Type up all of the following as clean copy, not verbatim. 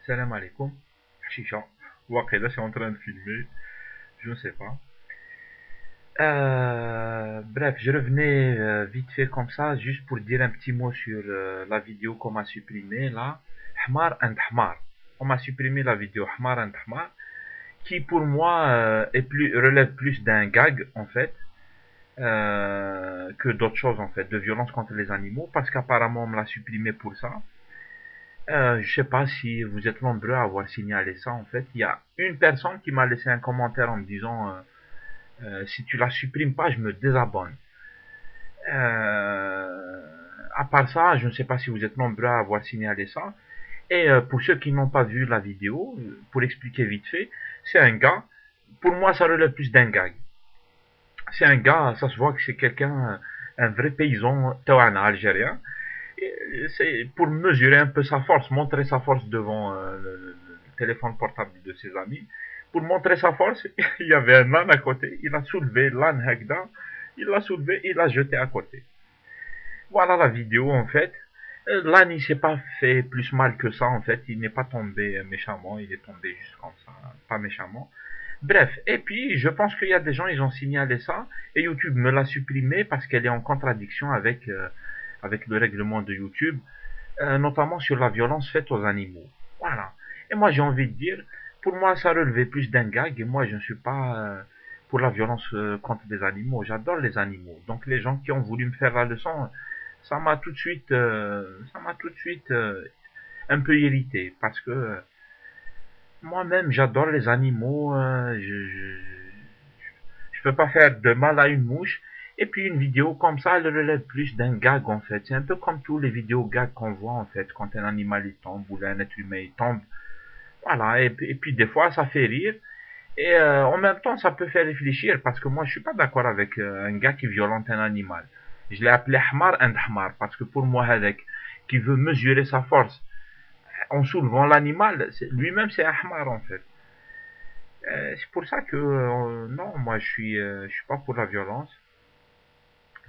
Salam alaikum. Chicha. Wakeda, c'est en train de filmer. Je ne sais pas. Bref, je revenais vite fait comme ça, juste pour dire un petit mot sur la vidéo qu'on m'a supprimée là. Hamar and Hamar. On m'a supprimé la vidéo Hamar and Hamar, qui pour moi relève plus d'un gag en fait, que d'autres choses en fait, de violence contre les animaux, parce qu'apparemment on me l'a supprimé pour ça. Je sais pas si vous êtes nombreux à avoir signalé ça en fait. Il y a une personne qui m'a laissé un commentaire en me disant si tu la supprimes pas, je me désabonne. À part ça, je ne sais pas si vous êtes nombreux à avoir signalé ça. Et pour ceux qui n'ont pas vu la vidéo, pour expliquer vite fait, c'est un gars. Pour moi, ça relève plus d'un gag. C'est un gars, ça se voit que c'est quelqu'un, un vrai paysan taouana algérien. C'est pour mesurer un peu sa force, montrer sa force devant le téléphone portable de ses amis. Pour montrer sa force, il y avait un âne à côté, il a soulevé l'âne Hagda, il l'a soulevé, il l'a jeté à côté. Voilà la vidéo en fait. L'âne il s'est pas fait plus mal que ça en fait, il n'est pas tombé méchamment, il est tombé juste comme ça, pas méchamment. Bref, et puis je pense qu'il y a des gens, ils ont signalé ça, et YouTube me l'a supprimé parce qu'elle est en contradiction avec le règlement de YouTube, notamment sur la violence faite aux animaux. Voilà. Et moi j'ai envie de dire, pour moi ça relevait plus d'un gag, et moi je ne suis pas pour la violence contre des animaux. J'adore les animaux. Donc les gens qui ont voulu me faire la leçon, ça m'a tout de suite un peu irrité, parce que moi-même j'adore les animaux. Je peux pas faire de mal à une mouche. Et puis une vidéo comme ça, elle relève plus d'un gag en fait. C'est un peu comme tous les vidéos gags qu'on voit en fait, quand un animal il tombe ou un être humain il tombe. Voilà, et puis des fois ça fait rire. Et en même temps ça peut faire réfléchir, parce que moi je suis pas d'accord avec un gars qui violente un animal. Je l'ai appelé Hamar and Hamar, parce que pour moi avec qui veut mesurer sa force en soulevant l'animal, lui-même c'est un Hamar en fait. C'est pour ça que non, moi je suis pas pour la violence.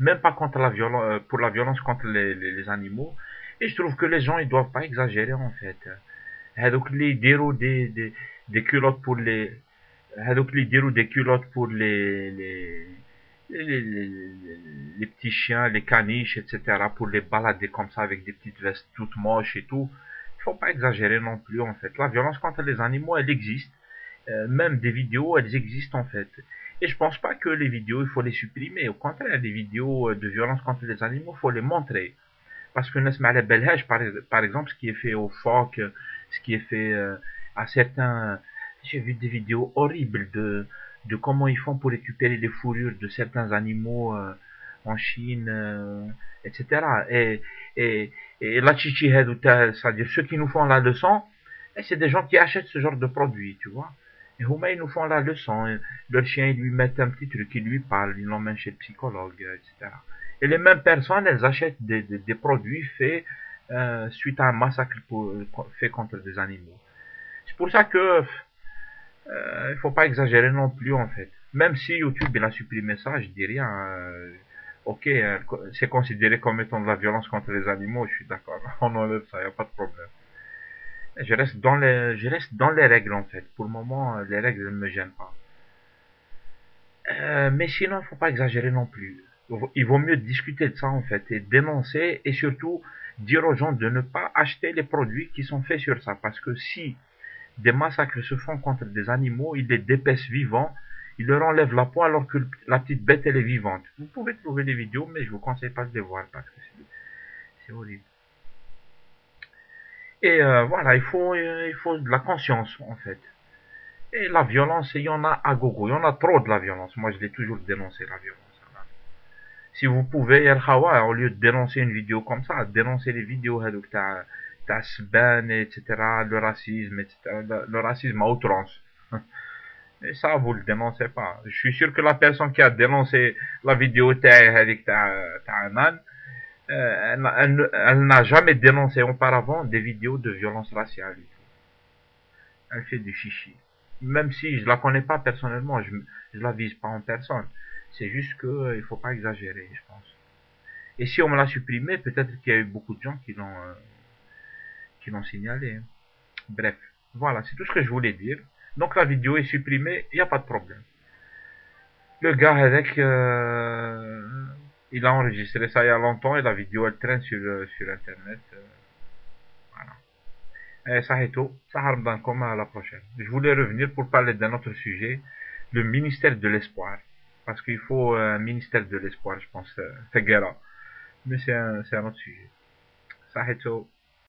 Même pas contre la violence, pour la violence contre les animaux. Et je trouve que les gens ils doivent pas exagérer en fait. Donc les déros des culottes pour les donc les déros des culottes pour les petits chiens, les caniches, etc. pour les balader comme ça avec des petites vestes toutes moches et tout. Il faut pas exagérer non plus en fait. La violence contre les animaux, elle existe. Même des vidéos, elles existent en fait. Et je pense pas que les vidéos, il faut les supprimer. Au contraire, les vidéos de violence contre les animaux, il faut les montrer. Parce que Nesma Belhaj, par exemple, ce qui est fait au phoque, ce qui est fait à certains... J'ai vu des vidéos horribles de comment ils font pour récupérer les fourrures de certains animaux en Chine, etc. Et la chichi, c'est-à-dire ceux qui nous font la leçon, c'est des gens qui achètent ce genre de produits, tu vois. Et Houma, ils nous font la leçon. Leur chien, ils lui mettent un petit truc, ils lui parlent, ils l'emmènent chez le psychologue, etc. Et les mêmes personnes, elles achètent des produits faits suite à un massacre fait contre des animaux. C'est pour ça que il faut pas exagérer non plus en fait. Même si YouTube il a supprimé ça, je dis rien. Ok, c'est considéré comme étant de la violence contre les animaux, je suis d'accord. On enlève ça, il n'y a pas de problème. Je reste dans les règles en fait. Pour le moment, les règles ne me gênent pas. Mais sinon, faut pas exagérer non plus. Il vaut mieux discuter de ça en fait et dénoncer, et surtout dire aux gens de ne pas acheter les produits qui sont faits sur ça, parce que si des massacres se font contre des animaux, ils les dépècent vivants, ils leur enlèvent la peau alors que la petite bête elle est vivante. Vous pouvez trouver des vidéos, mais je vous conseille pas de les voir parce que c'est horrible. Et voilà, il faut de la conscience en fait. Et la violence, il y en a à gogo, il y en a trop de la violence. Moi, je l'ai toujours dénoncé, la violence. Si vous pouvez, au lieu de dénoncer une vidéo comme ça, dénoncer les vidéos, t'as Sban, etc., le racisme, etc., le racisme à outrance. Et ça, vous le dénoncez pas. Je suis sûr que la personne qui a dénoncé la vidéo, t'as un âne, elle n'a jamais dénoncé auparavant des vidéos de violence raciale. Elle fait du chichi. Même si je la connais pas personnellement, je la vise pas en personne. C'est juste que il faut pas exagérer, je pense. Et si on me l'a supprimé, peut-être qu'il y a eu beaucoup de gens qui l'ont signalé. Bref, voilà, c'est tout ce que je voulais dire. Donc la vidéo est supprimée, il n'y a pas de problème. Le gars avec, il a enregistré ça il y a longtemps et la vidéo elle traîne sur internet. Voilà. Et ça est tout. Ça harme comme à la prochaine. Je voulais revenir pour parler d'un autre sujet, le ministère de l'espoir. Parce qu'il faut un ministère de l'espoir, je pense, Figuera. Mais c'est un autre sujet. Ça est tout.